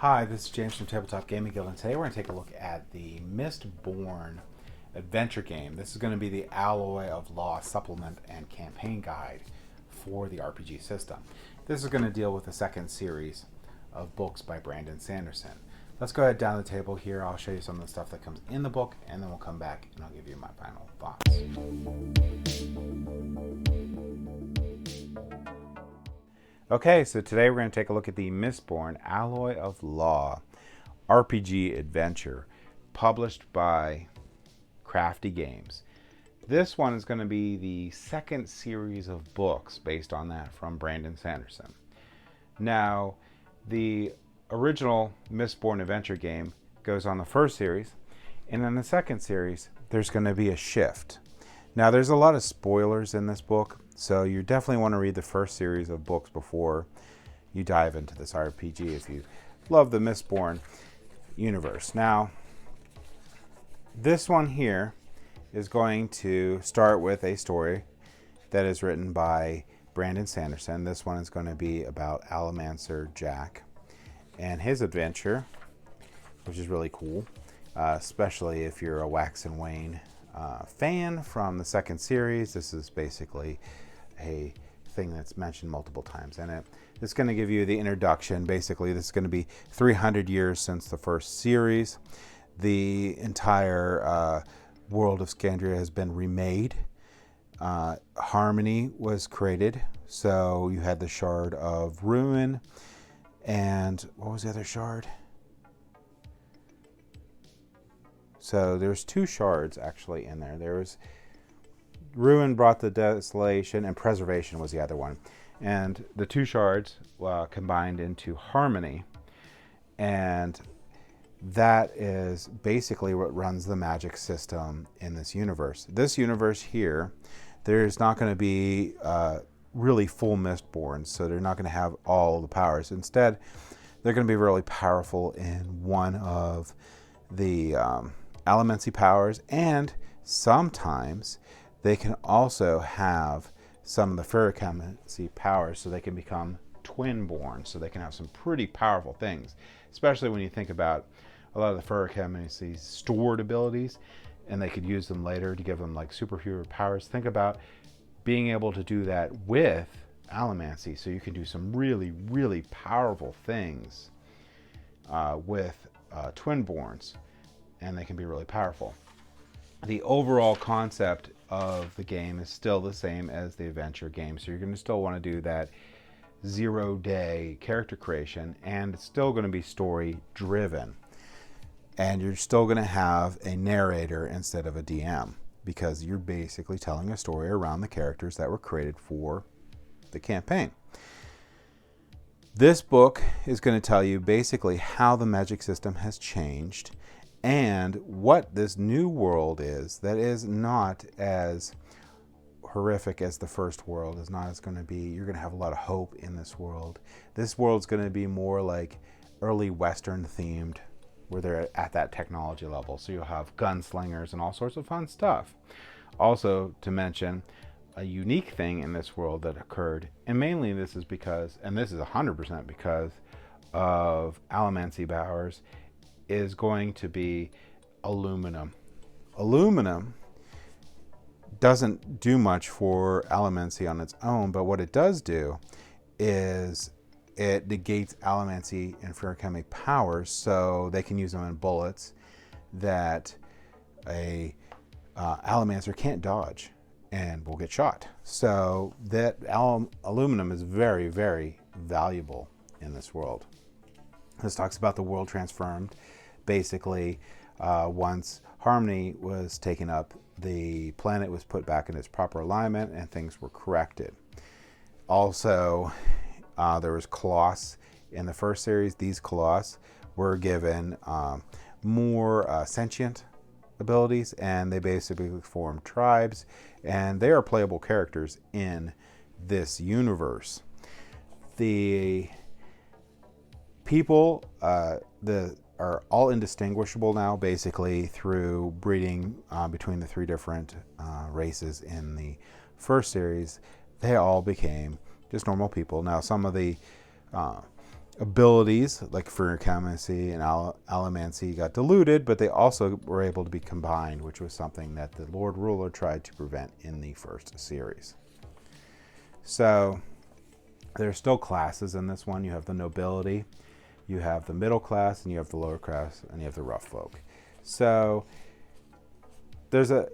Hi, this is James from Tabletop Gaming Guild, and today we're going to take a look at the Mistborn adventure game. This is going to be the Alloy of Law supplement and campaign guide for the RPG system. This is going to deal with the second series of books by Brandon Sanderson. Let's go ahead down the table here. I'll show you some of the stuff that comes in the book, and then we'll come back and I'll give you my final thoughts. Okay, so today we're going to take a look at the Mistborn Alloy of Law RPG adventure, published by Crafty Games. This one is going to be the second series of books based on that from Brandon Sanderson. Now, the original Mistborn adventure game goes on the first series, and in the second series, there's going to be a shift. Now, there's a lot of spoilers in this book, so you definitely want to read the first series of books before you dive into this RPG if you love the Mistborn universe. Now, this one here is going to start with a story that is written by Brandon Sanderson. This one is going to be about Allomancer Jack and his adventure, which is really cool, especially if you're a Wax and Wayne fan from the second series. This is basically a thing that's mentioned multiple times in it. It's going to give you the introduction. Basically, this is going to be 300 years since the first series. The entire world of Scandria has been remade. Harmony was created. So you had the Shard of Ruin. And what was the other shard? So there's two shards actually in there. There was Ruin brought the desolation, and Preservation was the other one. And the two shards combined into Harmony. And that is basically what runs the magic system in this universe. This universe here, there's not going to be really full Mistborns, so they're not going to have all the powers. Instead, they're going to be really powerful in one of the Allomancy powers, and sometimes they can also have some of the Feruchemacy powers, so they can become twin-born, so they can have some pretty powerful things, especially when you think about a lot of the Feruchemacy's stored abilities, and they could use them later to give them like superhero powers. Think about being able to do that with Allomancy, so you can do some really, really powerful things with twin-borns, and they can be really powerful. The overall concept of the game is still the same as the adventure game, so you're going to still want to do that 0-day character creation, and it's still going to be story driven, and you're still going to have a narrator instead of a DM, because you're basically telling a story around the characters that were created for the campaign. This book is going to tell you basically how the magic system has changed and what this new world is that is not as horrific as the first world. Is not as going to be. You're going to have a lot of hope in this world. This world's going to be more like early Western themed, where they're at that technology level. So you'll have gunslingers and all sorts of fun stuff. Also, to mention, a unique thing in this world that occurred, and mainly this is because, and this is 100% because of Allomancy powers, is going to be aluminum. Aluminum doesn't do much for Allomancy on its own, but what it does do is it negates Allomancy and Feruchemic powers, so they can use them in bullets that a Allomancer can't dodge and will get shot. So that aluminum is very, very valuable in this world. This talks about the world transformed. Basically, once Harmony was taken up, the planet was put back in its proper alignment and things were corrected. Also, there was Colossus in the first series. These Colossus were given more sentient abilities, and they basically formed tribes, and they are playable characters in this universe. The people are all indistinguishable now, basically through breeding between the three different races in the first series. They all became just normal people. Now, some of the abilities like Ferrochemistry and Allomancy got diluted, but they also were able to be combined, which was something that the Lord Ruler tried to prevent in the first series. So there's still classes in this one. You have the nobility, you have the middle class, and you have the lower class, and you have the rough folk. So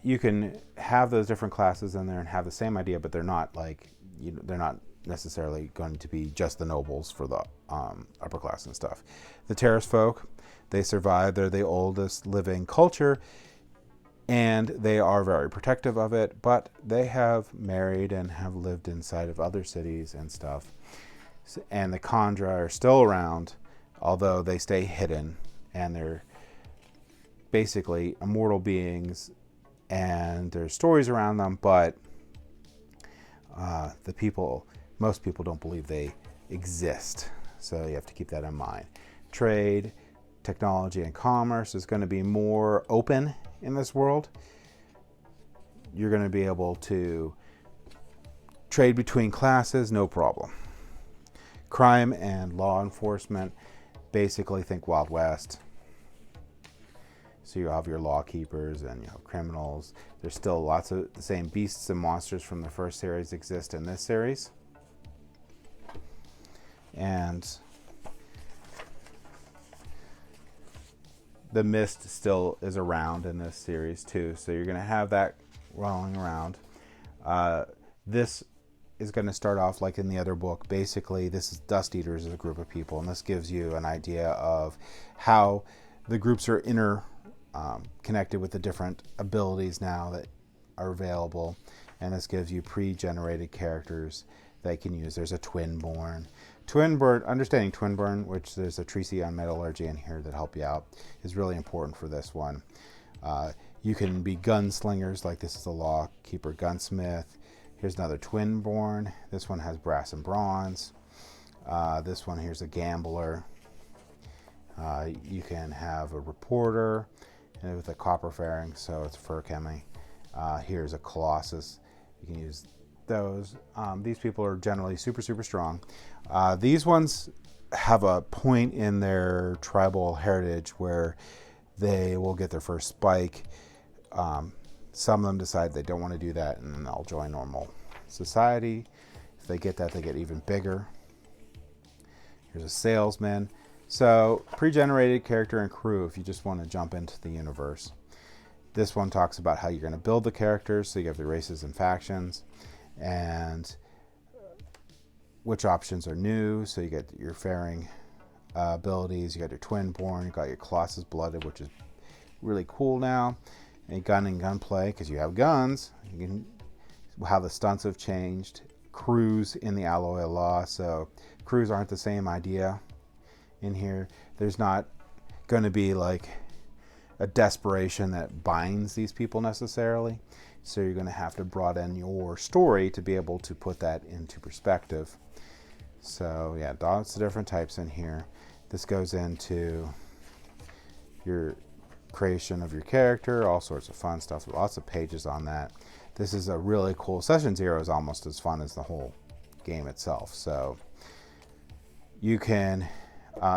you can have those different classes in there and have the same idea, but they're not they're not necessarily going to be just the nobles for the upper class and stuff. The terrace folk, they survive. They're the oldest living culture, and they are very protective of it, but they have married and have lived inside of other cities and stuff. And the Khandra are still around, although they stay hidden, and they're basically immortal beings, and there's stories around them, but most people don't believe they exist. So you have to keep that in mind. Trade, technology, and commerce is going to be more open in this world. You're going to be able to trade between classes, no problem. Crime and law enforcement, basically think Wild West. So you have your law keepers and criminals. There's still lots of the same beasts and monsters from the first series exist in this series. And the mist still is around in this series too. So you're going to have that rolling around. This is going to start off like in the other book. Basically, this is Dust Eaters as a group of people, and this gives you an idea of how the groups are connected with the different abilities now that are available, and this gives you pre-generated characters they can use. There's a Twinborn. Understanding Twinborn, which there's a treatise on metallurgy in here that help you out, is really important for this one. You can be gunslingers, like this is a law keeper gunsmith. Here's another Twinborn. This one has brass and bronze. This one here's a gambler. You can have a reporter with a copper fairing, so it's Ferrochemistry. Here's a Colossus. You can use those. These people are generally super, super strong. These ones have a point in their tribal heritage where they will get their first spike. Some of them decide they don't want to do that, and then they'll join normal society. If they get that, they get even bigger. Here's a salesman. So, pre-generated character and crew if you just want to jump into the universe. This one talks about how you're going to build the characters, so you have the races and factions, and which options are new. So you get your fairing abilities, you got your Twinborn, you got your Colossus Blooded, which is really cool now. And gun and gunplay, because you have guns. How the stunts have changed. Crews in the Alloy Law, so crews aren't the same idea in here. There's not going to be like a desperation that binds these people necessarily. So you're going to have to broaden your story to be able to put that into perspective. So yeah, lots of different types in here. This goes into your creation of your character, all sorts of fun stuff. Lots of pages on that. This is a really cool. Session 0 is almost as fun as the whole game itself. So you can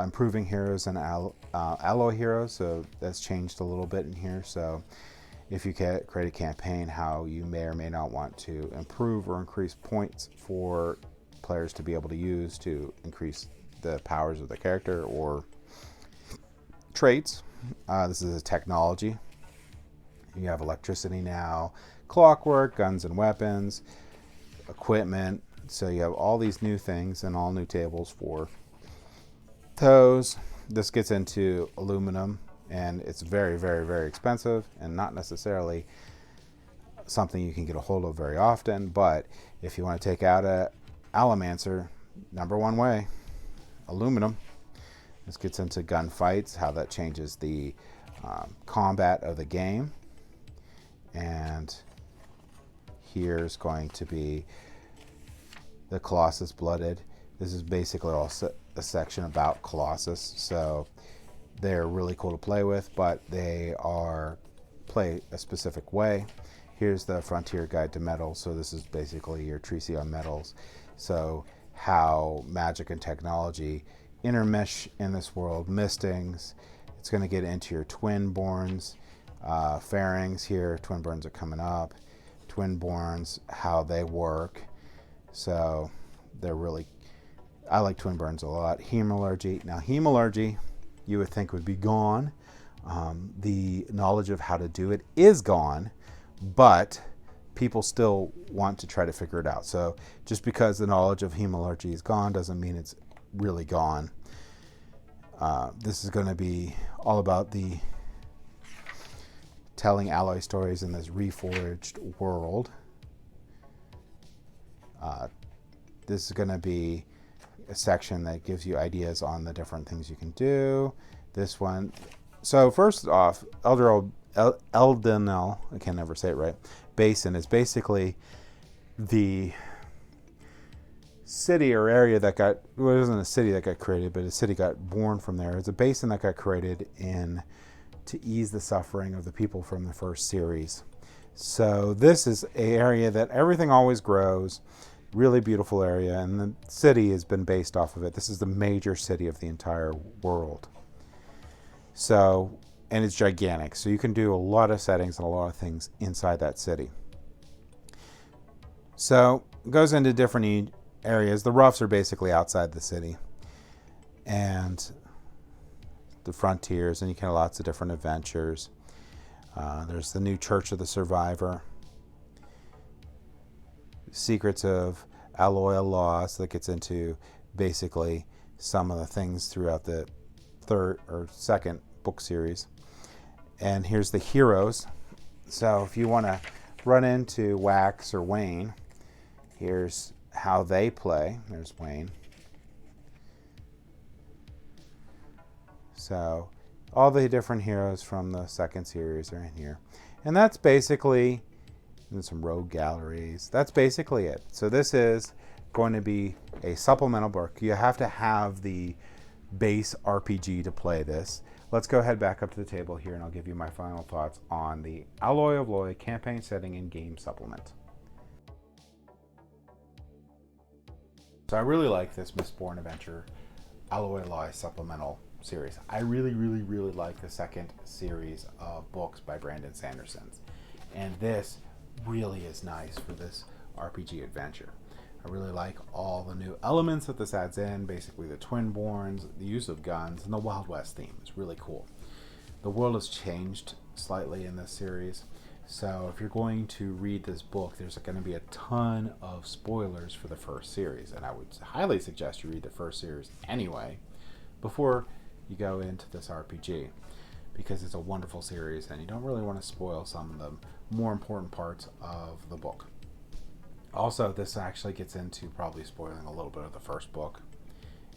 improving heroes and alloy heroes, so that's changed a little bit in here. So if you create a campaign, how you may or may not want to improve or increase points for players to be able to use to increase the powers of the character or traits. This is a technology. You have electricity now, clockwork, guns and weapons, equipment. So you have all these new things and all new tables for those. This gets into aluminum, and it's very, very, very expensive and not necessarily something you can get a hold of very often. But if you want to take out a Allomancer, number one way, aluminum. This gets into gunfights, how that changes the combat of the game. And here's going to be the Colossus Blooded. This is basically all a section about Colossus. So they're really cool to play with, but they are play a specific way. Here's the Frontier Guide to Metals. So this is basically your treatise on metals. So how magic and technology intermesh in this world. Mistings. It's going to get into your Twinborns. Fairings here. Twinborns are coming up. Twinborns, how they work. So they're really, I like Twinborns a lot. Hemalurgy. Now hemalurgy, you would think would be gone. The knowledge of how to do it is gone, but people still want to try to figure it out. So just because the knowledge of hemalurgy is gone doesn't mean it's really gone. This is going to be all about the telling alloy stories in this reforged world. This is going to be a section that gives you ideas on the different things you can do. This one. So first off, Eldenel, I can never say it right, Basin is basically the city or area that got, well, it wasn't a city that got created, but a city got born from there. It's a basin that got created to ease the suffering of the people from the first series. So this is an area that everything always grows, really beautiful area, and the city has been based off of it. This is the major city of the entire world. So, and it's gigantic. So you can do a lot of settings and a lot of things inside that city. So it goes into different areas. The roughs are basically outside the city. And the frontiers, and you can have lots of different adventures. There's the new Church of the Survivor. Secrets of Alloy Lost that gets into basically some of the things throughout the third or second book series. And here's the heroes. So if you want to run into Wax or Wayne, here's how they play. There's Wayne. So all the different heroes from the second series are in here. And that's basically, and some rogue galleries. That's basically it. So this is going to be a supplemental book. You have to have the base RPG to play this. Let's go ahead back up to the table here and I'll give you my final thoughts on the Alloy of Loy campaign setting and game supplement. So I really like this Mistborn Adventure Alloy of Loy supplemental series. I really like the second series of books by Brandon Sanderson. And this really is nice for this RPG adventure. I really like all the new elements that this adds in, basically the Twinborns, the use of guns, and the Wild West theme. It's really cool. The world has changed slightly in this series, so if you're going to read this book, there's going to be a ton of spoilers for the first series, and I would highly suggest you read the first series anyway before you go into this RPG, because it's a wonderful series and you don't really want to spoil some of the more important parts of the book. Also, this actually gets into probably spoiling a little bit of the first book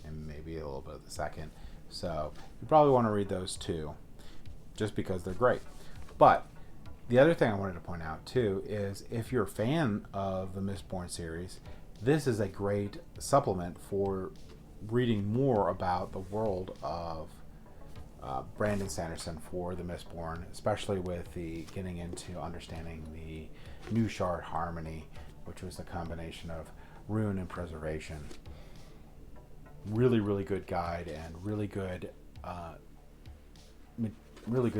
and maybe a little bit of the second. So you probably want to read those too, just because they're great. But the other thing I wanted to point out too is if you're a fan of the Mistborn series, this is a great supplement for reading more about the world of Brandon Sanderson for the Mistborn, especially with the getting into understanding the New Shard Harmony, which was the combination of rune and preservation. Really good guide and really good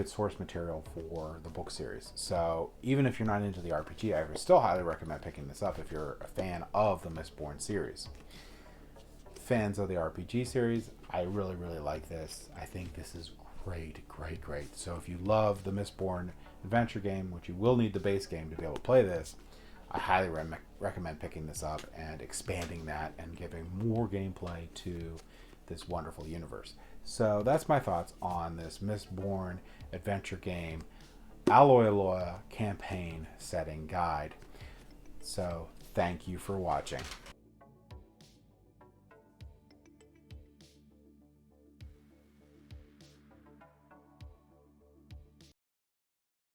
source material for the book series. So even if you're not into the RPG, I would still highly recommend picking this up if you're a fan of the Mistborn series. Fans of the RPG series, I really like this. I think this is great. So if you love the Mistborn adventure game, which you will need the base game to be able to play this, I highly recommend picking this up and expanding that and giving more gameplay to this wonderful universe. So that's my thoughts on this Mistborn adventure game Alloy Loy campaign setting guide. So thank you for watching.